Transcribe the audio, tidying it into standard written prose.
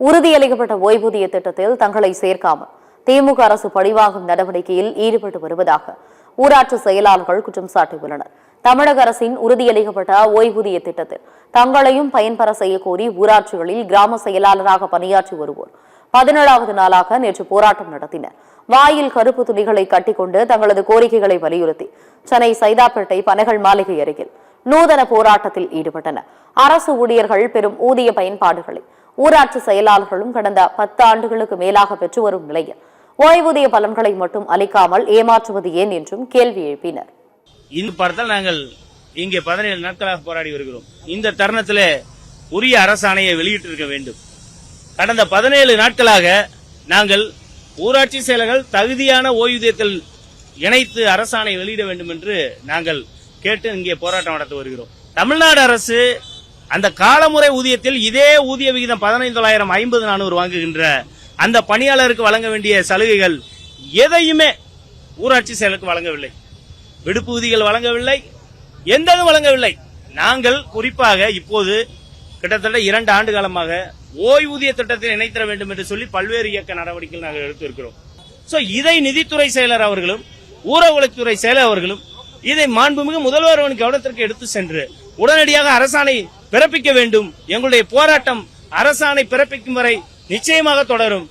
உறுதியளிக்கப்பட்ட ஓய்வூதிய திட்டத்தில் தங்களை சேர்க்காமல் திமுக அரசு பழிவாங்கும் நடவடிக்கையில் ஈடுபட்டு வருவதாக ஊராட்சி செயலாளர்கள் குற்றம் சாட்டியுள்ளனர். தமிழக அரசின் உறுதியளிக்கப்பட்ட ஓய்வூதிய திட்டத்தில் தங்களையும் பயன்பெற செய்யக்கோரி ஊராட்சிகளில் கிராம செயலாளராக பணியாற்றி வருவோர் 17வது நாளாக நேற்று போராட்டம் நடத்தினர். வாயில் கருப்பு துணிகளை கட்டிக்கொண்டு தங்களது கோரிக்கைகளை வலியுறுத்தி சென்னை சைதாப்பேட்டை பனைகள் மாளிகை அருகில் நூதன போராட்டத்தில் ஈடுபட்டனர். அரசு ஊழியர்கள் பெறும் ஊதிய பயன்பாடுகளை ஊராட்சி செயலாளர்களும் கடந்த 10 ஆண்டுகளுக்கு மேலாக பெற்று வரும் நிலையில் ஓய்வூதிய பலன்களை மட்டும் அளிக்காமல் ஏமாற்றுவது ஏன் என்றும் கேள்வி எழுப்பினர். இந்த பார்த்தால் நாங்கள் இங்கே 17 நாட்களாக போராடி வருகிறோம். இந்த தருணத்தில் உரிய அரசாணையை வெளியிட்டிருக்க வேண்டும். கடந்த 17 நாட்களாக நாங்கள் ஊராட்சி செயலர்கள் தகுதியான ஓய்வூதியத்தில் இணைத்து அரசாணை வெளியிட வேண்டும் என்று நாங்கள் கேட்டு இங்கே போராட்டம் நடத்தி வருகிறோம். தமிழ்நாடு அரசு அந்த காலமுறை ஊதியத்தில் இதே ஊதிய விகிதம் 15,950-400 வாங்குகின்ற அந்த பணியாளருக்கு வழங்க வேண்டிய சலுகைகள் எதையுமே ஊராட்சி செயலருக்கு வழங்கவில்லை. விடுப்பு ஊதியங்கள் வழங்கவில்லை, எந்ததும் வழங்கவில்லை. நாங்கள் குறிப்பாக இப்போது கிட்டத்தட்ட 2 ஆண்டு காலமாக ஓய்வூதிய திட்டத்தில் இணைத்திட வேண்டும் என்று சொல்லி பல்வேறு இயக்க நடவடிக்கைகள் நாங்கள் எடுத்திருக்கிறோம். இதை நிதித்துறை செயலர் அவர்களும் ஊரகத்துறை செயலர் அவர்களும் இதை மாண்புமிகு முதல்வரின் கவனத்திற்கு எடுத்து சென்று உடனடியாக அரசாணை பிறப்பிக்க வேண்டும். எங்களுடைய போராட்டம் அரசாணை பிறப்பிக்கும் வரை நிச்சயமாக தொடரும்.